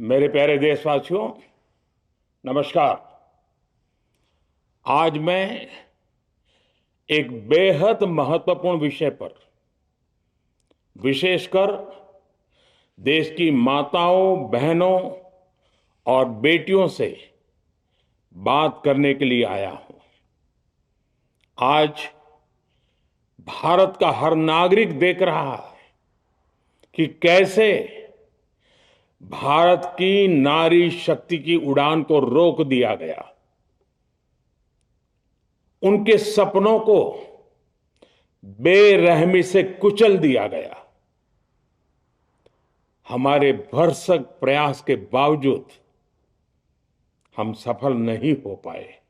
मेरे प्यारे देशवासियों, नमस्कार। आज मैं एक बेहद महत्वपूर्ण विषय पर, विशेषकर देश की माताओं, बहनों और बेटियों से बात करने के लिए आया हूं। आज भारत का हर नागरिक देख रहा है कि कैसे भारत की नारी शक्ति की उड़ान को रोक दिया गया, उनके सपनों को बेरहमी से कुचल दिया गया। हमारे भरसक प्रयास के बावजूद हम सफल नहीं हो पाए।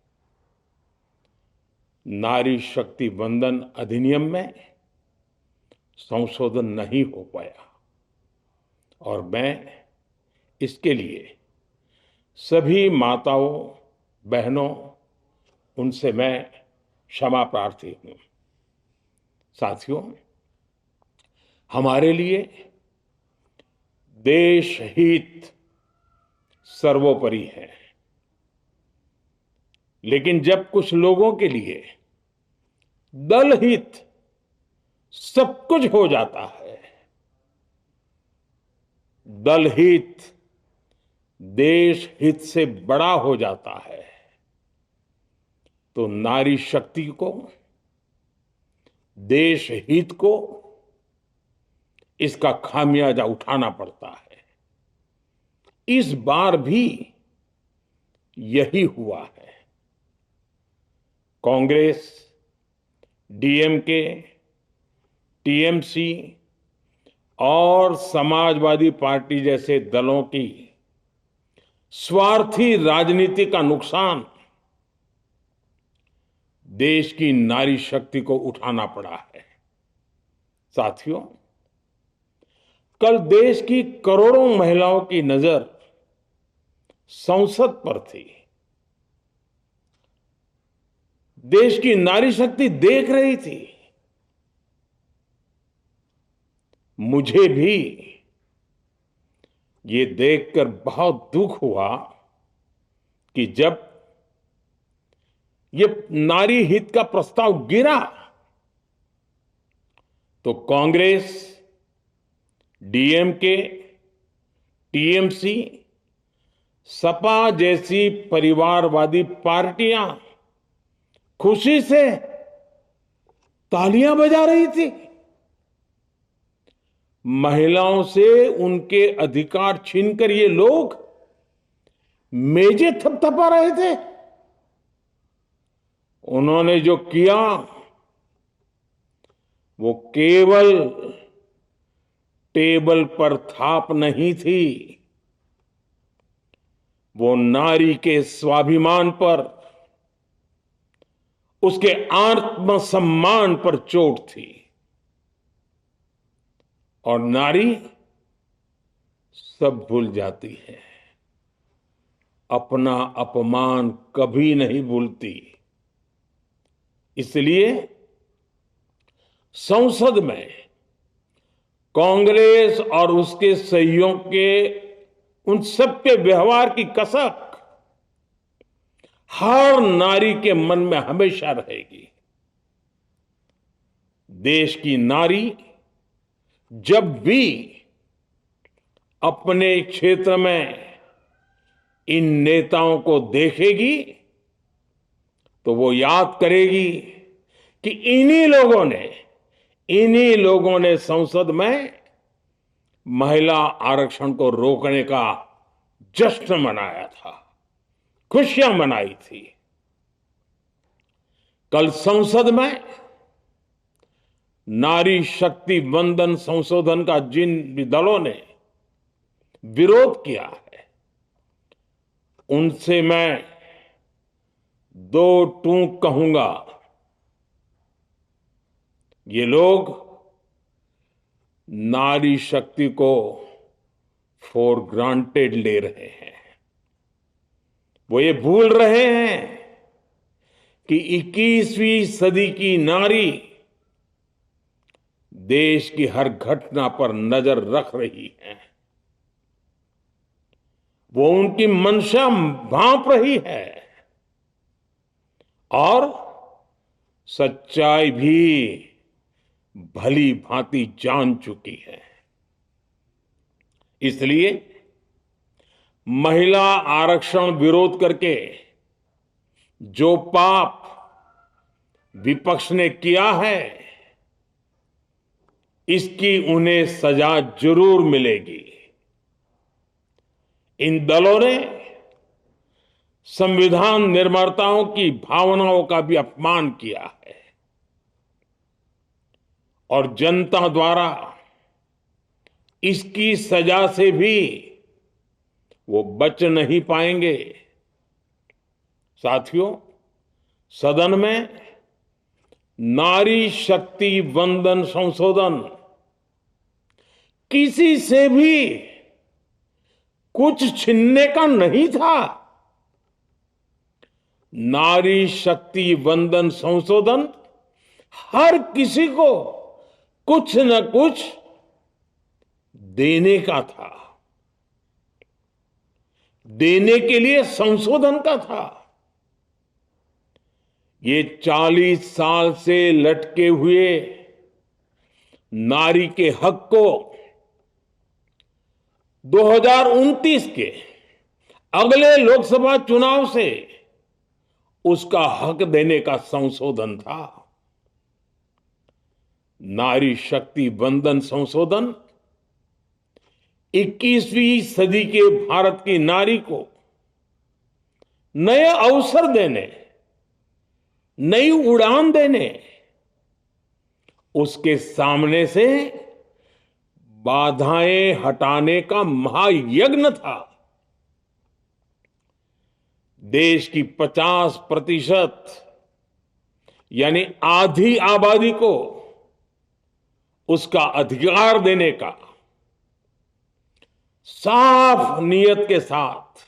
नारी शक्ति वंदन अधिनियम में संशोधन नहीं हो पाया और मैं इसके लिए सभी माताओं, बहनों, उनसे मैं क्षमा प्रार्थी हूं। साथियों, हमारे लिए देश हित सर्वोपरि है, लेकिन जब कुछ लोगों के लिए दल हित सब कुछ हो जाता है, दल हित देश हित से बड़ा हो जाता है, तो नारी शक्ति को, देश हित को इसका खामियाजा उठाना पड़ता है। इस बार भी यही हुआ है। कांग्रेस, डीएमके, टीएमसी और समाजवादी पार्टी जैसे दलों की स्वार्थी राजनीति का नुकसान देश की नारी शक्ति को उठाना पड़ा है। साथियों, कल देश की करोड़ों महिलाओं की नजर संसद पर थी। देश की नारी शक्ति देख रही थी। मुझे भी ये देखकर बहुत दुख हुआ कि जब ये नारी हित का प्रस्ताव गिरा तो कांग्रेस, डीएमके, टीएमसी, सपा जैसी परिवारवादी पार्टियां खुशी से तालियां बजा रही थी। महिलाओं से उनके अधिकार छीनकर ये लोग मेजें थपथपा रहे थे। उन्होंने जो किया वो केवल टेबल पर थाप नहीं थी, वो नारी के स्वाभिमान पर, उसके आत्मसम्मान पर चोट थी। और नारी सब भूल जाती है, अपना अपमान कभी नहीं भूलती। इसलिए संसद में कांग्रेस और उसके सहयोग के उन सबके व्यवहार की कसक हर नारी के मन में हमेशा रहेगी। देश की नारी जब भी अपने क्षेत्र में इन नेताओं को देखेगी तो वो याद करेगी कि इन्हीं लोगों ने संसद में महिला आरक्षण को रोकने का जश्न मनाया था, खुशियां मनाई थी। कल संसद में नारी शक्ति वंदन संशोधन का जिन दलों ने विरोध किया है, उनसे मैं दो टूक कहूंगा। ये लोग नारी शक्ति को फॉर ग्रांटेड ले रहे हैं। वो ये भूल रहे हैं कि 21वीं सदी की नारी देश की हर घटना पर नजर रख रही है। वो उनकी मंशा भांप रही है और सच्चाई भी भली भांति जान चुकी है। इसलिए महिला आरक्षण विरोध करके जो पाप विपक्ष ने किया है, इसकी उन्हें सजा जरूर मिलेगी। इन दलों ने संविधान निर्माताओं की भावनाओं का भी अपमान किया है और जनता द्वारा इसकी सजा से भी वो बच नहीं पाएंगे। साथियों, सदन में नारी शक्ति वंदन संशोधन किसी से भी कुछ छीनने का नहीं था। नारी शक्ति वंदन संशोधन हर किसी को कुछ न कुछ देने का था, देने के लिए संशोधन का था। ये 40 साल से लटके हुए नारी के हक को 2029 के अगले लोकसभा चुनाव से उसका हक देने का संशोधन था। नारी शक्ति वंदन संशोधन 21वीं सदी के भारत की नारी को नए अवसर देने, नई उड़ान देने, उसके सामने से बाधाएं हटाने का महायज्ञ था। देश की 50% यानी आधी आबादी को उसका अधिकार देने का साफ नियत के साथ,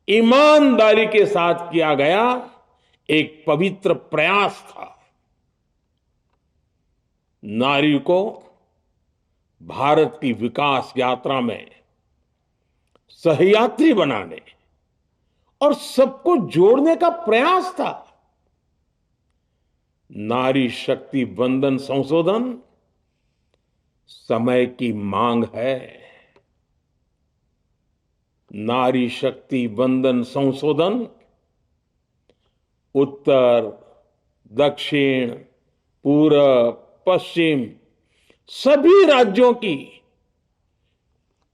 ईमानदारी के साथ किया गया एक पवित्र प्रयास था। नारी को भारत की विकास यात्रा में सहयात्री बनाने और सबको जोड़ने का प्रयास था। नारी शक्ति वंदन संशोधन समय की मांग है। नारी शक्ति वंदन संशोधन उत्तर, दक्षिण, पूरब, पश्चिम सभी राज्यों की,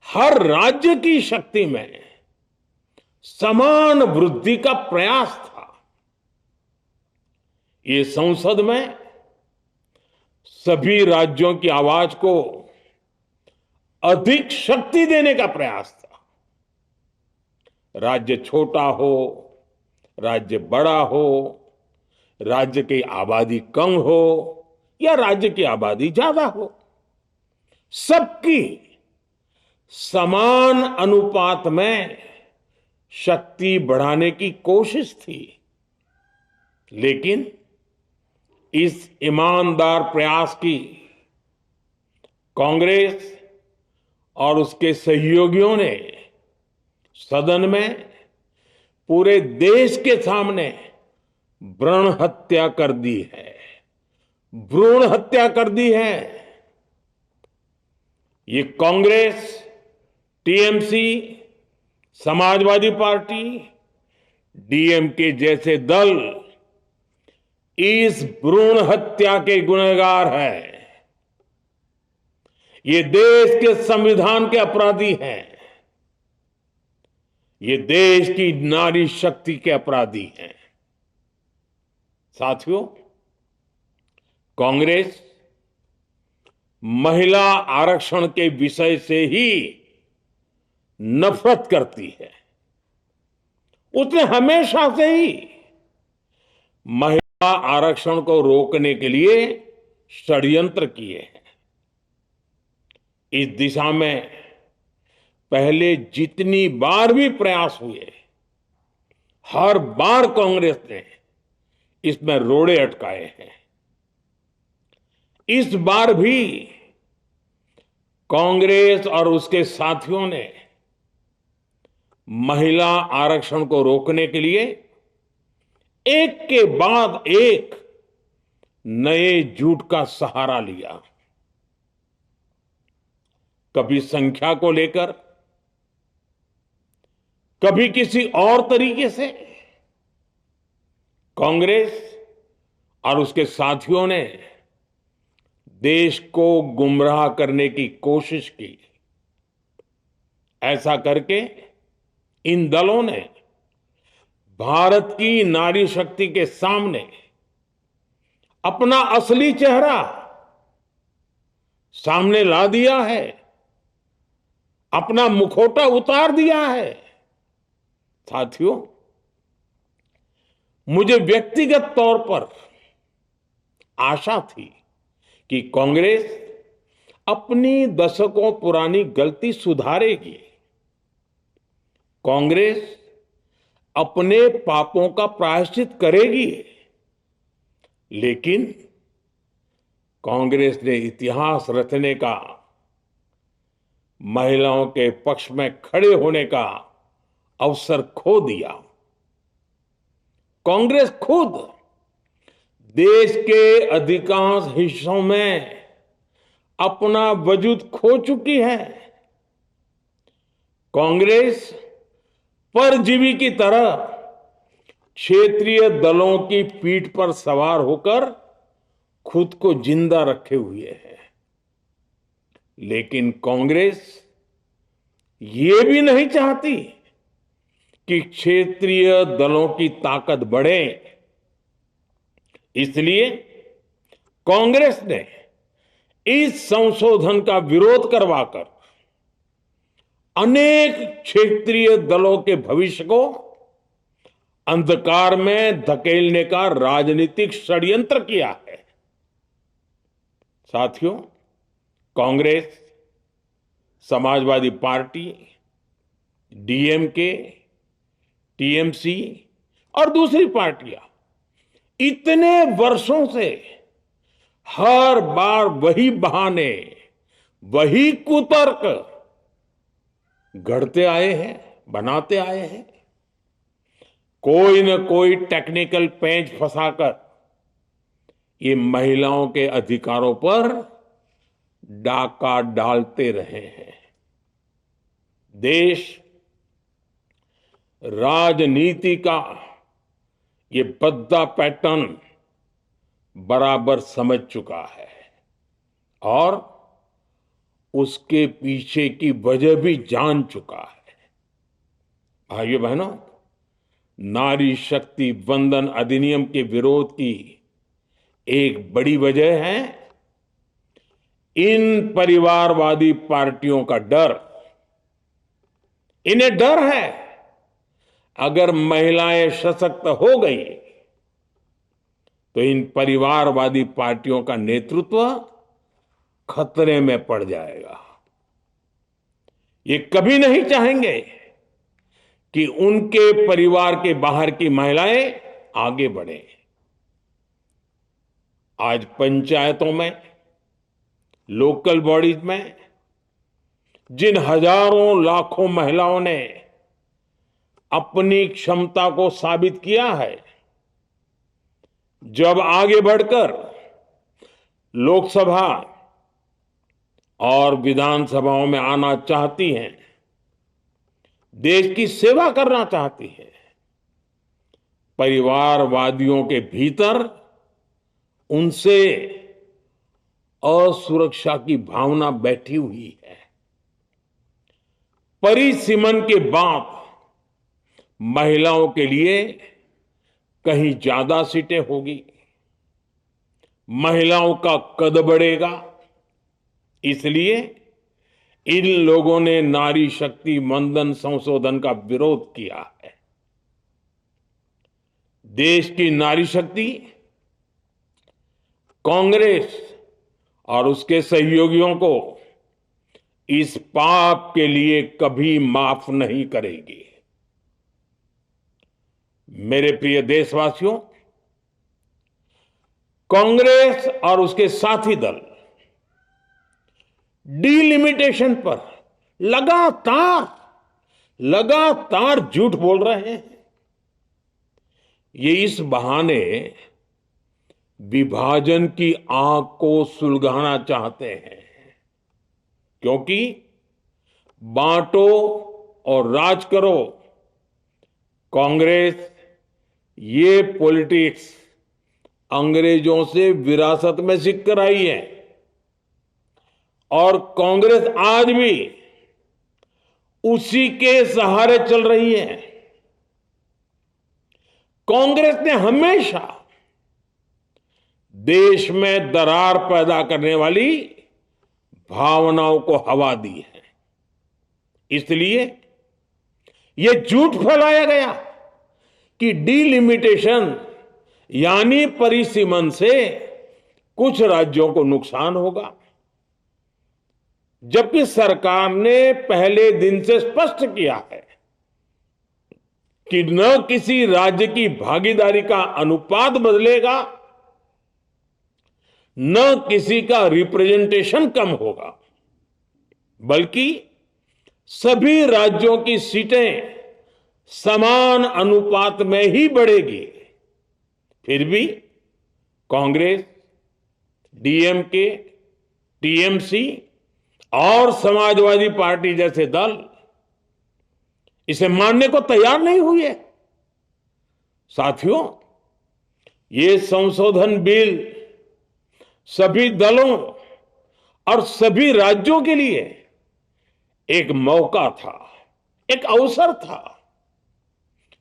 हर राज्य की शक्ति में समान वृद्धि का प्रयास था। ये संसद में सभी राज्यों की आवाज को अधिक शक्ति देने का प्रयास था। राज्य छोटा हो, राज्य बड़ा हो, राज्य की आबादी कम हो या राज्य की आबादी ज्यादा हो, सबकी समान अनुपात में शक्ति बढ़ाने की कोशिश थी। लेकिन इस ईमानदार प्रयास की कांग्रेस और उसके सहयोगियों ने सदन में पूरे देश के सामने भ्रूण हत्या कर दी है, भ्रूण हत्या कर दी है। ये Congress, TMC, Samajwadi party, DMK जैसे दल इस भ्रूण हत्या के गुनहगार हैं। ये देश के संविधान के अपराधी हैं। ये देश की नारी शक्ति के अपराधी हैं। साथियों, कांग्रेस महिला आरक्षण के विषय से ही नफरत करती है। उसने हमेशा से ही महिला आरक्षण को रोकने के लिए षड्यंत्र किए हैं। इस दिशा में पहले जितनी बार भी प्रयास हुए, हर बार कांग्रेस ने इसमें रोड़े अटकाए हैं। इस बार भी कांग्रेस और उसके साथियों ने महिला आरक्षण को रोकने के लिए एक के बाद एक नए झूठ का सहारा लिया। कभी संख्या को लेकर, कभी किसी और तरीके से कांग्रेस और उसके साथियों ने देश को गुमराह करने की कोशिश की। ऐसा करके इन दलों ने भारत की नारी शक्ति के सामने अपना असली चेहरा सामने ला दिया है, अपना मुखौटा उतार दिया है। साथियों, मुझे व्यक्तिगत तौर पर आशा थी कि कांग्रेस अपनी दशकों पुरानी गलती सुधारेगी। कांग्रेस अपने पापों का प्रायश्चित करेगी। लेकिन कांग्रेस ने इतिहास रचने का, महिलाओं के पक्ष में खड़े होने का अवसर खो दिया। कांग्रेस खुद देश के अधिकांश हिस्सों में अपना वजूद खो चुकी है। कांग्रेस परजीवी की तरह क्षेत्रीय दलों की पीठ पर सवार होकर खुद को जिंदा रखे हुए है। लेकिन कांग्रेस ये भी नहीं चाहती कि क्षेत्रीय दलों की ताकत बढ़े। इसलिए कांग्रेस ने इस संशोधन का विरोध करवाकर अनेक क्षेत्रीय दलों के भविष्य को अंधकार में धकेलने का राजनीतिक षड्यंत्र किया है। साथियों, Congress, Samajwadi party, DMK, TMC और दूसरी पार्टियां इतने वर्षों से हर बार वही बहाने, वही कुतर्क गढ़ते आए हैं, बनाते आए हैं। कोई न कोई टेक्निकल पेंच फंसाकर ये महिलाओं के अधिकारों पर डाका डालते रहे हैं। देश राजनीति का ये भद्दा पैटर्न बराबर समझ चुका है और उसके पीछे की वजह भी जान चुका है। भाइयों बहनों, नारी शक्ति वंदन अधिनियम के विरोध की एक बड़ी वजह है इन परिवारवादी पार्टियों का डर। इन्हें डर है अगर महिलाएं सशक्त हो गई तो इन परिवारवादी पार्टियों का नेतृत्व खतरे में पड़ जाएगा। ये कभी नहीं चाहेंगे कि उनके परिवार के बाहर की महिलाएं आगे बढ़े। आज पंचायतों में, लोकल बॉडीज में जिन हजारों लाखों महिलाओं ने अपनी क्षमता को साबित किया है, जब आगे बढ़कर लोकसभा और विधानसभाओं में आना चाहती हैं, देश की सेवा करना चाहती हैं, परिवारवादियों के भीतर उनसे असुरक्षा की भावना बैठी हुई है। परिसीमन के बाद महिलाओं के लिए कहीं ज्यादा सीटें होगी, महिलाओं का कद बढ़ेगा। इसलिए इन लोगों ने नारी शक्ति वंदन संशोधन का विरोध किया है। देश की नारी शक्ति कांग्रेस और उसके सहयोगियों को इस पाप के लिए कभी माफ नहीं करेगी। मेरे प्रिय देशवासियों, कांग्रेस और उसके साथी दल डिलिमिटेशन पर लगातार लगातार झूठ बोल रहे हैं। ये इस बहाने विभाजन की आग को सुलगाना चाहते हैं, क्योंकि बांटो और राज करो, कांग्रेस ये पॉलिटिक्स अंग्रेजों से विरासत में सीख कर आई है और कांग्रेस आज भी उसी के सहारे चल रही है। कांग्रेस ने हमेशा देश में दरार पैदा करने वाली भावनाओं को हवा दी है। इसलिए यह झूठ फैलाया गया कि डीलिमिटेशन यानी परिसीमन से कुछ राज्यों को नुकसान होगा, जबकि सरकार ने पहले दिन से स्पष्ट किया है कि न किसी राज्य की भागीदारी का अनुपात बदलेगा, न किसी का रिप्रेजेंटेशन कम होगा, बल्कि सभी राज्यों की सीटें समान अनुपात में ही बढ़ेगी। फिर भी कांग्रेस, डीएमके, टीएमसी और समाजवादी पार्टी जैसे दल इसे मानने को तैयार नहीं हुए। साथियों, ये संशोधन बिल सभी दलों और सभी राज्यों के लिए एक मौका था, एक अवसर था।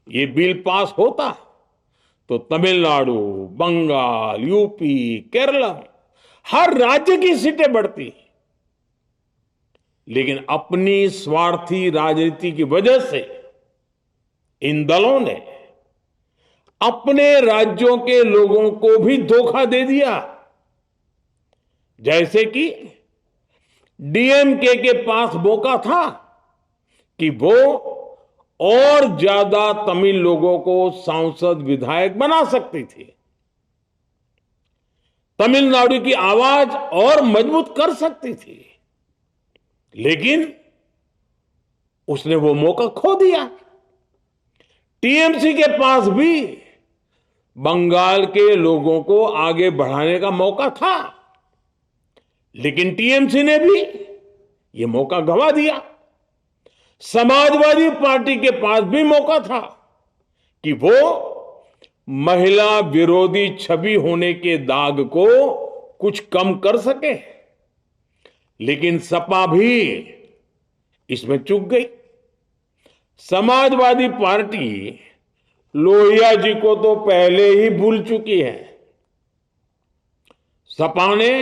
ये बिल पास होता तो तमिलनाडु, बंगाल, यूपी, केरला हर राज्य की सीटें बढ़ती, लेकिन अपनी स्वार्थी राजनीति की वजह से इन दलों ने अपने राज्यों के लोगों को भी धोखा दे दिया। जैसे कि डीएमके के पास मौका था कि वो और ज्यादा तमिल लोगों को सांसद विधायक बना सकती थी, तमिलनाडु की आवाज और मजबूत कर सकती थी, लेकिन उसने वो मौका खो दिया। टीएमसी के पास भी बंगाल के लोगों को आगे बढ़ाने का मौका था, लेकिन टीएमसी ने भी ये मौका गंवा दिया। समाजवादी पार्टी के पास भी मौका था कि वो महिला विरोधी छवि होने के दाग को कुछ कम कर सके, लेकिन सपा भी इसमें चूक गई। समाजवादी पार्टी लोहिया जी को तो पहले ही भूल चुकी है। सपा ने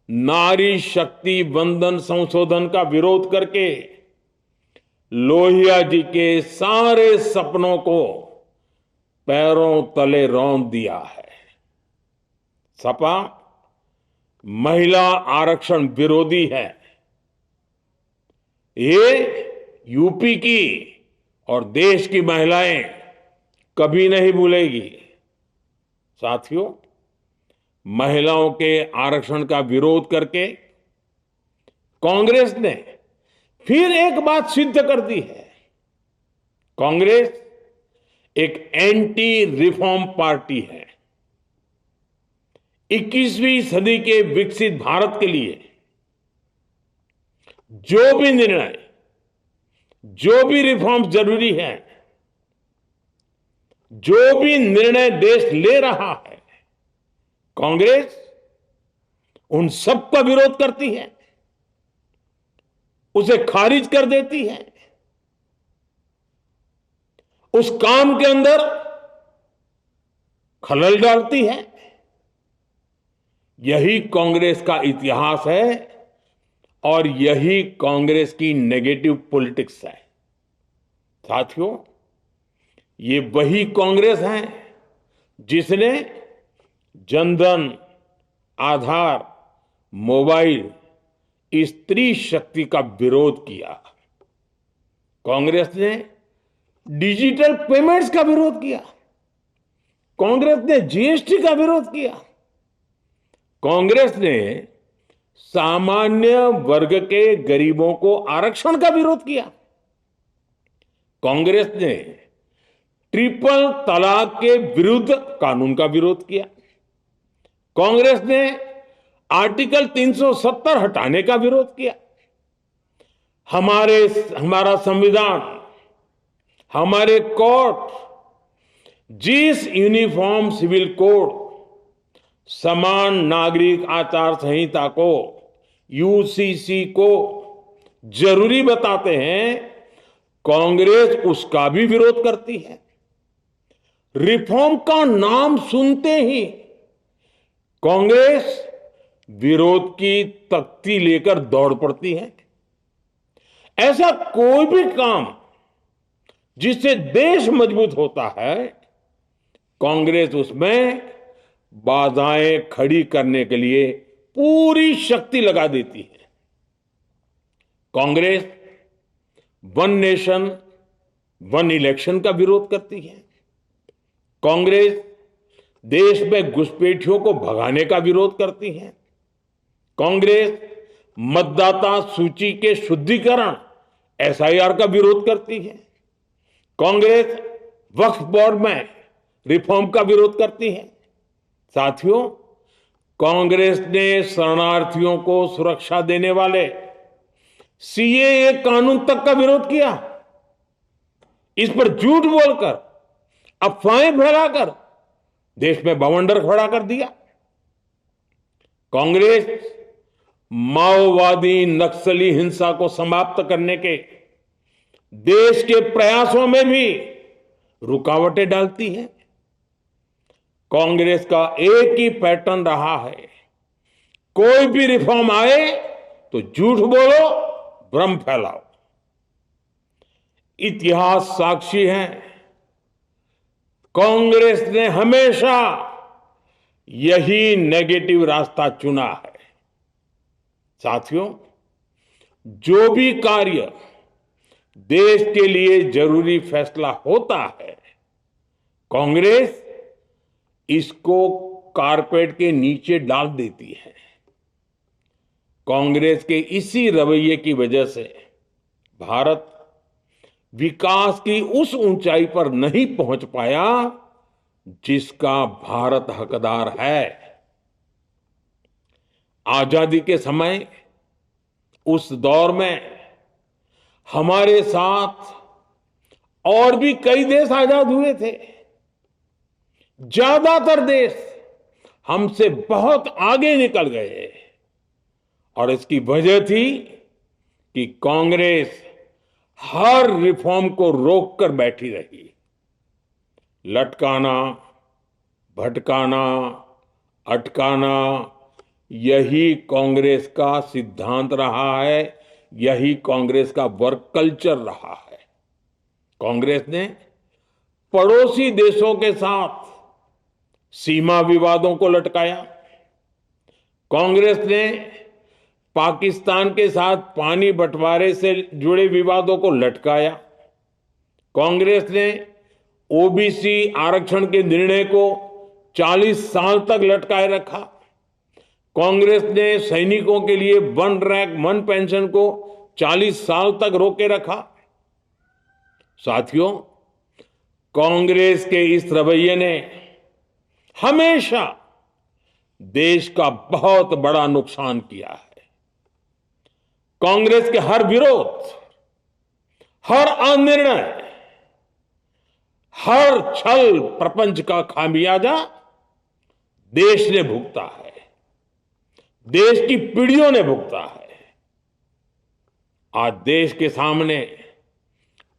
नारी शक्ति वंदन संशोधन का विरोध करके लोहिया जी के सारे सपनों को पैरों तले रौंद दिया है। सपा महिला आरक्षण विरोधी है। ये यूपी की और देश की महिलाएं कभी नहीं भूलेगी। साथियों, महिलाओं के आरक्षण का विरोध करके कांग्रेस ने फिर एक बात सिद्ध कर दी है। कांग्रेस एक एंटी रिफॉर्म पार्टी है। 21वीं सदी के विकसित भारत के लिए जो भी निर्णय, जो भी रिफॉर्म जरूरी है, जो भी निर्णय देश ले रहा है, कांग्रेस उन सब का विरोध करती है, उसे खारिज कर देती है, उस काम के अंदर खलल डालती है। यही कांग्रेस का इतिहास है और यही कांग्रेस की नेगेटिव पॉलिटिक्स है। साथियों, ये वही कांग्रेस है जिसने जनधन, आधार, मोबाइल, स्त्री शक्ति का विरोध किया। कांग्रेस ने डिजिटल पेमेंट्स का विरोध किया। कांग्रेस ने जीएसटी का विरोध किया। कांग्रेस ने सामान्य वर्ग के गरीबों को आरक्षण का विरोध किया। कांग्रेस ने ट्रिपल तलाक के विरुद्ध कानून का विरोध किया। कांग्रेस ने आर्टिकल 370 हटाने का विरोध किया। हमारा संविधान, हमारे कोर्ट जिस यूनिफॉर्म सिविल कोड, समान नागरिक आचार संहिता को, यूसीसी को जरूरी बताते हैं, कांग्रेस उसका भी विरोध करती है। रिफॉर्म का नाम सुनते ही कांग्रेस विरोध की तख्ती लेकर दौड़ पड़ती है। ऐसा कोई भी काम जिससे देश मजबूत होता है, कांग्रेस उसमें बाधाएं खड़ी करने के लिए पूरी शक्ति लगा देती है। Congress one nation one election का विरोध करती है। कांग्रेस देश में घुसपैठियों को भगाने का विरोध करती है। कांग्रेस मतदाता सूची के शुद्धिकरण एसआईआर का विरोध करती है। कांग्रेस वक्फ बोर्ड में रिफॉर्म का विरोध करती है। साथियों, कांग्रेस ने शरणार्थियों को सुरक्षा देने वाले सीएए कानून तक का विरोध किया। इस पर झूठ बोलकर, अफवाहें फैलाकर देश में बवंडर खड़ा कर दिया। कांग्रेस माओवादी नक्सली हिंसा को समाप्त करने के देश के प्रयासों में भी रुकावटें डालती है। कांग्रेस का एक ही पैटर्न रहा है, कोई भी रिफॉर्म आए तो झूठ बोलो, भ्रम फैलाओ। इतिहास साक्षी है, कांग्रेस ने हमेशा यही नेगेटिव रास्ता चुना है। साथियों, जो भी कार्य देश के लिए जरूरी फैसला होता है, कांग्रेस इसको कारपेट के नीचे डाल देती है। कांग्रेस के इसी रवैये की वजह से भारत विकास की उस ऊंचाई पर नहीं पहुंच पाया जिसका भारत हकदार है। आजादी के समय उस दौर में हमारे साथ और भी कई देश आजाद हुए थे। ज्यादातर देश हमसे बहुत आगे निकल गए और इसकी वजह थी कि कांग्रेस हर रिफॉर्म को रोककर बैठी रही। लटकाना, भटकाना, अटकाना, यही कांग्रेस का सिद्धांत रहा है, यही कांग्रेस का वर्क कल्चर रहा है। कांग्रेस ने पड़ोसी देशों के साथ सीमा विवादों को लटकाया। कांग्रेस ने पाकिस्तान के साथ पानी बंटवारे से जुड़े विवादों को लटकाया। कांग्रेस ने ओबीसी आरक्षण के निर्णय को 40 साल तक लटकाए रखा। कांग्रेस ने सैनिकों के लिए वन रैंक वन पेंशन को 40 साल तक रोके रखा। साथियों, कांग्रेस के इस रवैये ने हमेशा देश का बहुत बड़ा नुकसान किया है। कांग्रेस के हर विरोध, हर अनिर्णय, हर छल प्रपंच का खामियाजा देश ने भुगता है, देश की पीढ़ियों ने भुगता है। आज देश के सामने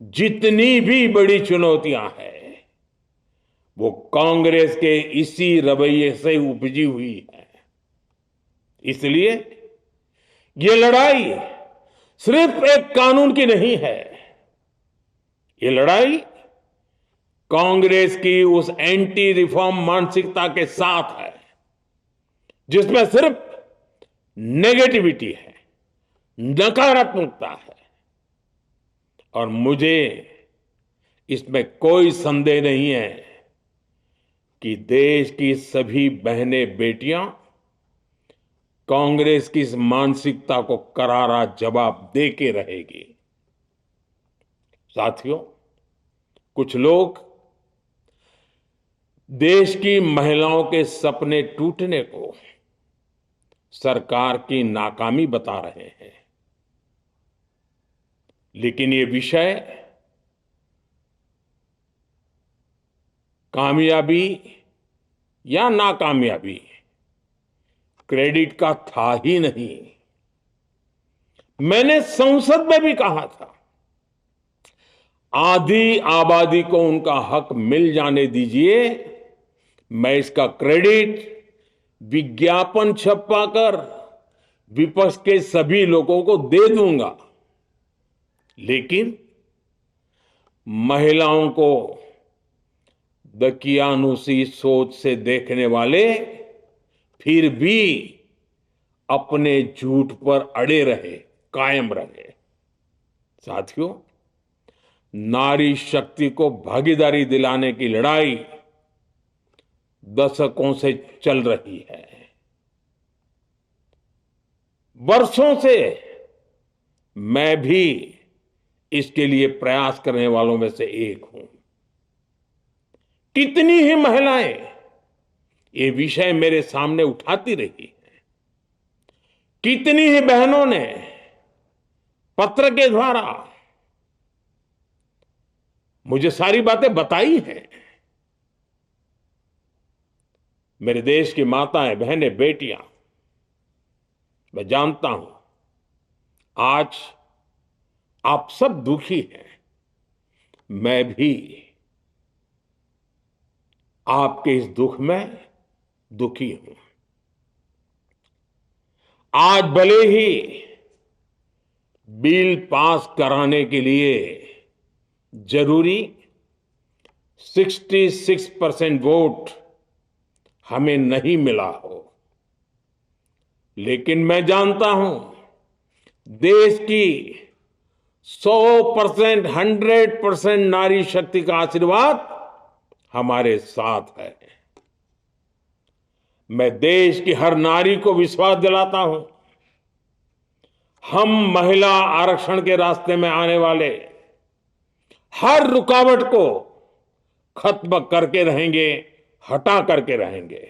जितनी भी बड़ी चुनौतियां हैं, वो कांग्रेस के इसी रवैये से उपजी हुई है। इसलिए ये लड़ाई सिर्फ एक कानून की नहीं है, ये लड़ाई कांग्रेस की उस एंटी रिफॉर्म मानसिकता के साथ है जिसमें सिर्फ नेगेटिविटी है, नकारात्मकता है। और मुझे इसमें कोई संदेह नहीं है कि देश की सभी बहनें बेटियां कांग्रेस की इस मानसिकता को करारा जवाब दे के रहेगी। साथियों, कुछ लोग देश की महिलाओं के सपने टूटने को सरकार की नाकामी बता रहे हैं, लेकिन ये विषय कामयाबी या नाकामयाबी क्रेडिट का था ही नहीं। मैंने संसद में भी कहा था, आधी आबादी को उनका हक मिल जाने दीजिए, मैं इसका क्रेडिट विज्ञापन छपवाकर विपक्ष के सभी लोगों को दे दूंगा। लेकिन महिलाओं को दकियानुसी सोच से देखने वाले फिर भी अपने झूठ पर अड़े रहे, कायम रहे। साथियों, नारी शक्ति को भागीदारी दिलाने की लड़ाई दशकों से चल रही है। वर्षों से मैं भी इसके लिए प्रयास करने वालों में से एक हूं। कितनी ही महिलाएं ये विषय मेरे सामने उठाती रही हैं, कितनी ही बहनों ने पत्र के द्वारा मुझे सारी बातें बताई हैं। मेरे देश की माताएं, बहनें, बेटियां, मैं जानता हूं आज आप सब दुखी हैं। मैं भी आपके इस दुख में दुखी हूं। आज भले ही बिल पास कराने के लिए जरूरी 66% वोट हमें नहीं मिला हो, लेकिन मैं जानता हूं देश की 100%, 100% नारी शक्ति का आशीर्वाद हमारे साथ है। मैं देश की हर नारी को विश्वास दिलाता हूं, हम महिला आरक्षण के रास्ते में आने वाले हर रुकावट को खत्म करके रहेंगे, हटा करके रहेंगे।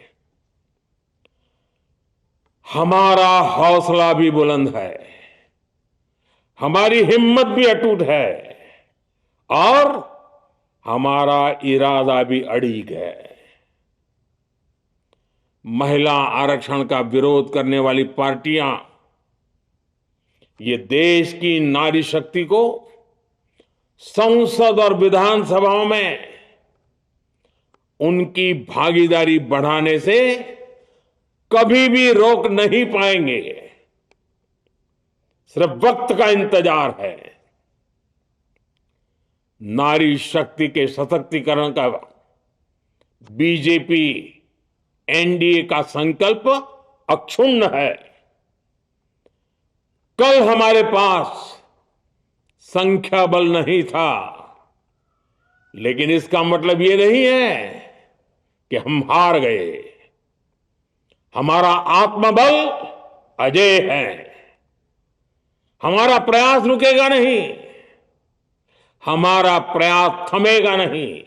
हमारा हौसला भी बुलंद है, हमारी हिम्मत भी अटूट है और हमारा इरादा भी अड़िग है। महिला आरक्षण का विरोध करने वाली पार्टियां ये देश की नारी शक्ति को संसद और विधानसभाओं में उनकी भागीदारी बढ़ाने से कभी भी रोक नहीं पाएंगे। सिर्फ वक्त का इंतजार है। नारी शक्ति के सशक्तिकरण का बीजेपी एनडीए का संकल्प अक्षुण्ण है। कल हमारे पास संख्या बल नहीं था, लेकिन इसका मतलब ये नहीं है कि हम हार गए। हमारा आत्मबल अजेय है। हमारा प्रयास रुकेगा नहीं, हमारा प्रयास थमेगा नहीं।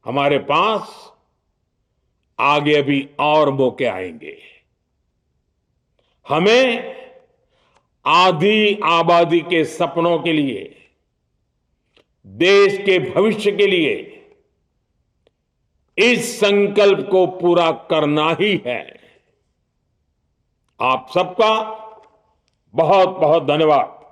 हमारे पास आगे भी और मौके आएंगे। हमें आधी आबादी के सपनों के लिए, देश के भविष्य के लिए इस संकल्प को पूरा करना ही है। आप सबका बहुत बहुत धन्यवाद।